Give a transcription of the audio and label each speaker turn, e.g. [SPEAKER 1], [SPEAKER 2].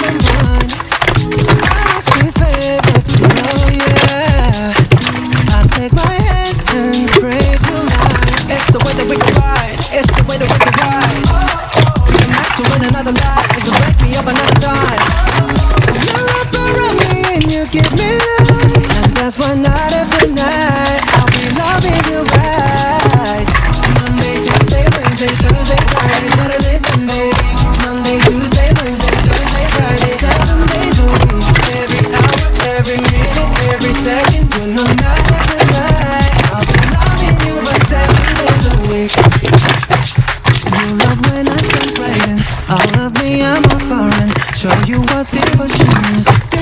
[SPEAKER 1] someone. I must be favored to know, yeah. I take my hands and pray tonight. It's the way that we can ride. It's the way that we can ride. I'm meant to win another life, so wake me up another time. You wrap around me and you give me life, and that's why night after night I'll be loving you right. Monday, Tuesday, Wednesday, Thursday, Friday, Saturday, Sunday. Monday, Tuesday, Wednesday, Thursday, Friday, 7 days a week. Every hour, every minute, every second. You know night after night I'll be loving you for 7 days a week. You love when I jump right in. All of me, I'm a foreign. Show you what devotion is.